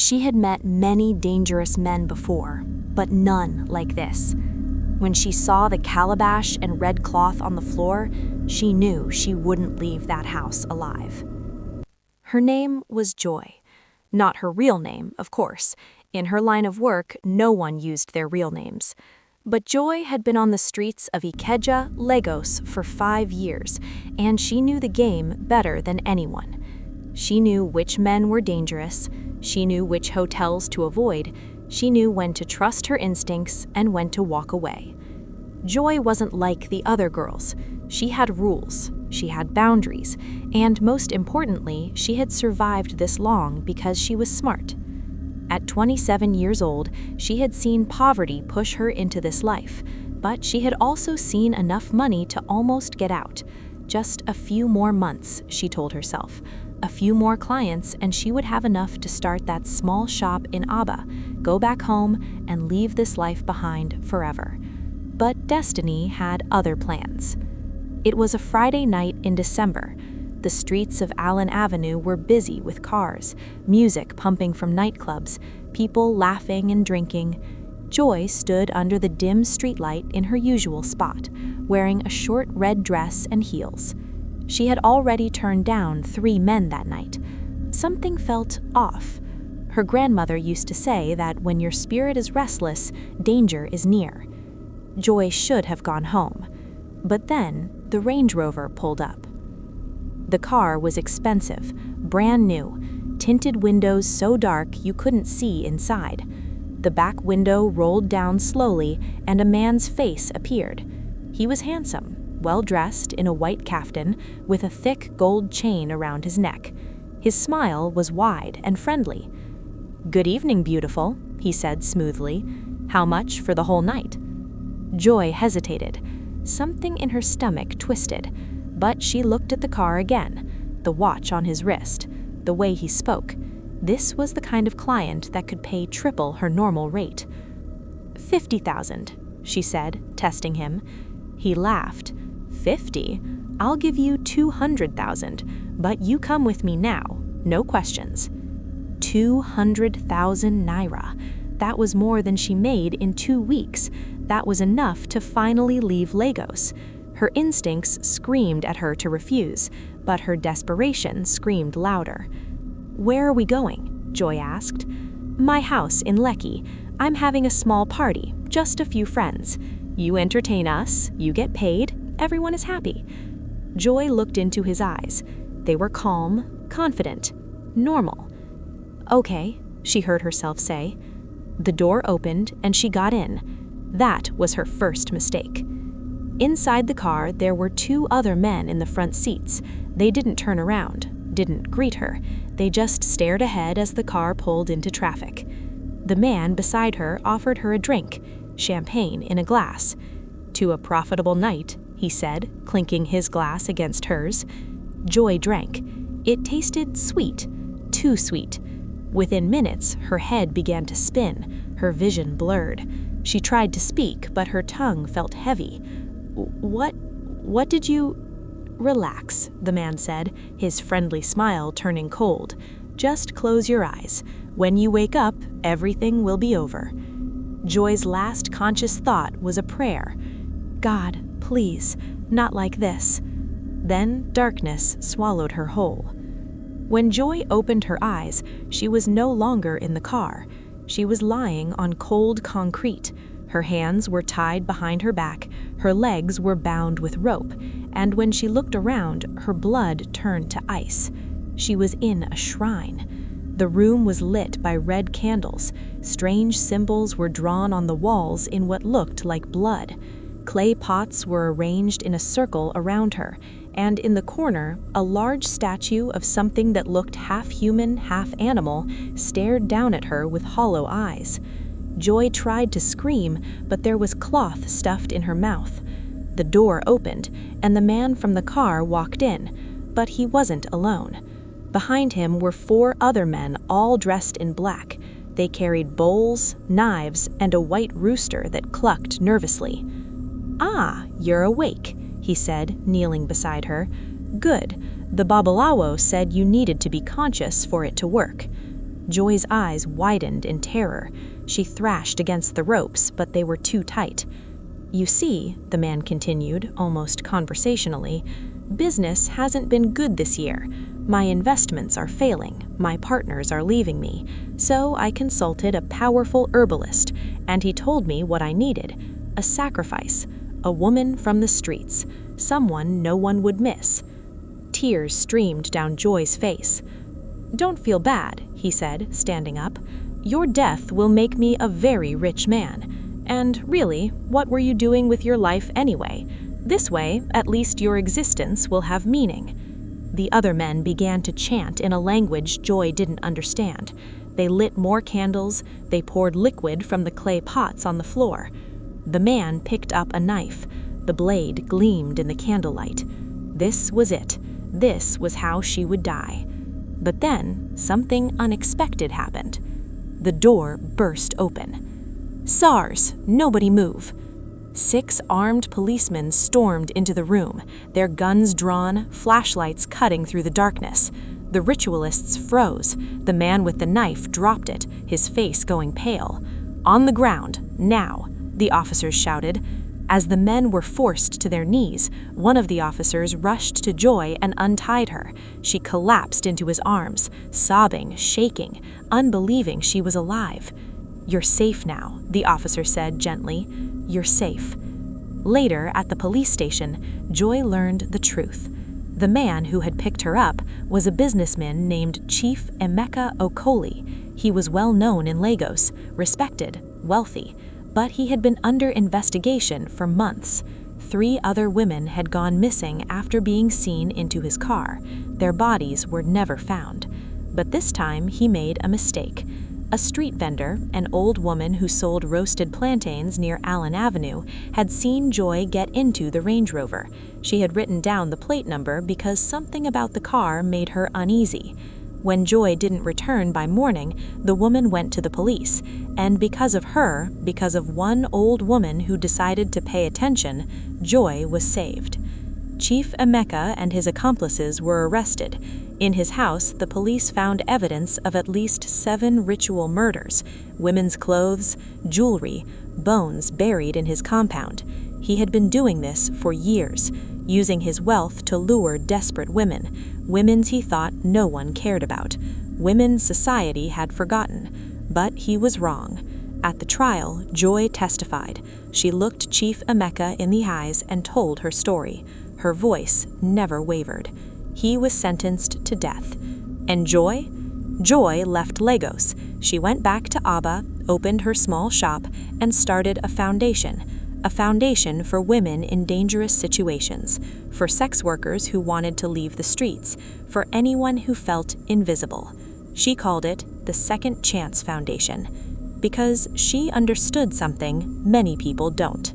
She had met many dangerous men before, but none like this. When she saw the calabash and red cloth on the floor, she knew she wouldn't leave that house alive. Her name was Joy. Not her real name, of course. In her line of work, no one used their real names. But Joy had been on the streets of Ikeja, Lagos for 5 years, and she knew the game better than anyone. She knew which men were dangerous, she knew which hotels to avoid, she knew when to trust her instincts and when to walk away. Joy wasn't like the other girls. She had rules, she had boundaries, and most importantly, she had survived this long because she was smart. At 27 years old, she had seen poverty push her into this life, but she had also seen enough money to almost get out. Just a few more months, she told herself. A few more clients and she would have enough to start that small shop in Aba, go back home, and leave this life behind forever. But destiny had other plans. It was a Friday night in December. The streets of Allen Avenue were busy with cars, music pumping from nightclubs, people laughing and drinking. Joy stood under the dim streetlight in her usual spot, wearing a short red dress and heels. She had already turned down 3 men that night. Something felt off. Her grandmother used to say that when your spirit is restless, danger is near. Joy should have gone home. But then, the Range Rover pulled up. The car was expensive, brand new, tinted windows so dark you couldn't see inside. The back window rolled down slowly and a man's face appeared. He was handsome, well-dressed in a white kaftan with a thick gold chain around his neck. His smile was wide and friendly. "Good evening, beautiful," he said smoothly. "How much for the whole night?" Joy hesitated. Something in her stomach twisted, but she looked at the car again, the watch on his wrist, the way he spoke. This was the kind of client that could pay triple her normal rate. 50,000, she said, testing him. He laughed. 50? I'll give you 200,000, but you come with me now, no questions. 200,000 naira. That was more than she made in 2 weeks. That was enough to finally leave Lagos. Her instincts screamed at her to refuse, but her desperation screamed louder. "Where are we going?" Joy asked. "My house in Lekki. I'm having a small party, just a few friends. You entertain us, you get paid, everyone is happy." Joy looked into his eyes. They were calm, confident, normal. "Okay," she heard herself say. The door opened and she got in. That was her first mistake. Inside the car, there were 2 other men in the front seats. They didn't turn around, didn't greet her. They just stared ahead as the car pulled into traffic. The man beside her offered her a drink, champagne in a glass. "To a profitable night," he said, clinking his glass against hers. Joy drank. It tasted sweet, too sweet. Within minutes, her head began to spin, her vision blurred. She tried to speak, but her tongue felt heavy. What did you—" "Relax," the man said, his friendly smile turning cold. "Just close your eyes. When you wake up, everything will be over." Joy's last conscious thought was a prayer. "God, please, not like this." Then darkness swallowed her whole. When Joy opened her eyes, she was no longer in the car. She was lying on cold concrete. Her hands were tied behind her back, her legs were bound with rope, and when she looked around, her blood turned to ice. She was in a shrine. The room was lit by red candles. Strange symbols were drawn on the walls in what looked like blood. Clay pots were arranged in a circle around her, and in the corner, a large statue of something that looked half human, half animal stared down at her with hollow eyes. Joy tried to scream, but there was cloth stuffed in her mouth. The door opened, and the man from the car walked in, but he wasn't alone. Behind him were 4 other men, all dressed in black. They carried bowls, knives, and a white rooster that clucked nervously. "Ah, you're awake," he said, kneeling beside her. "Good. The Babalawo said you needed to be conscious for it to work." Joy's eyes widened in terror. She thrashed against the ropes, but they were too tight. "You see," the man continued, almost conversationally, "business hasn't been good this year. My investments are failing, my partners are leaving me, so I consulted a powerful herbalist, and he told me what I needed: a sacrifice, a woman from the streets, someone no one would miss." Tears streamed down Joy's face. "Don't feel bad," he said, standing up. "Your death will make me a very rich man. And really, what were you doing with your life anyway? This way, at least your existence will have meaning." The other men began to chant in a language Joy didn't understand. They lit more candles, they poured liquid from the clay pots on the floor. The man picked up a knife. The blade gleamed in the candlelight. This was it. This was how she would die. But then, something unexpected happened. The door burst open. "SARS, nobody move." 6 armed policemen stormed into the room, their guns drawn, flashlights cutting through the darkness. The ritualists froze. The man with the knife dropped it, his face going pale. "On the ground, now," the officers shouted. As the men were forced to their knees, one of the officers rushed to Joy and untied her. She collapsed into his arms, sobbing, shaking, unbelieving she was alive. "You're safe now," the officer said gently. "You're safe." Later, at the police station, Joy learned the truth. The man who had picked her up was a businessman named Chief Emeka Okoli. He was well known in Lagos, respected, wealthy, but he had been under investigation for months. 3 other women had gone missing after being seen into his car. Their bodies were never found. But this time he made a mistake. A street vendor, an old woman who sold roasted plantains near Allen Avenue, had seen Joy get into the Range Rover. She had written down the plate number because something about the car made her uneasy. When Joy didn't return by morning, the woman went to the police, and because of her, because of one old woman who decided to pay attention, Joy was saved. Chief Emeka and his accomplices were arrested. In his house, the police found evidence of at least 7 ritual murders, women's clothes, jewelry, bones buried in his compound. He had been doing this for years, using his wealth to lure desperate women, women he thought no one cared about, women society had forgotten. But he was wrong. At the trial, Joy testified. She looked Chief Emeka in the eyes and told her story. Her voice never wavered. He was sentenced to death. And Joy? Joy left Lagos. She went back to Aba, opened her small shop, and started a foundation for women in dangerous situations, for sex workers who wanted to leave the streets, for anyone who felt invisible. She called it the Second Chance Foundation, because she understood something many people don't.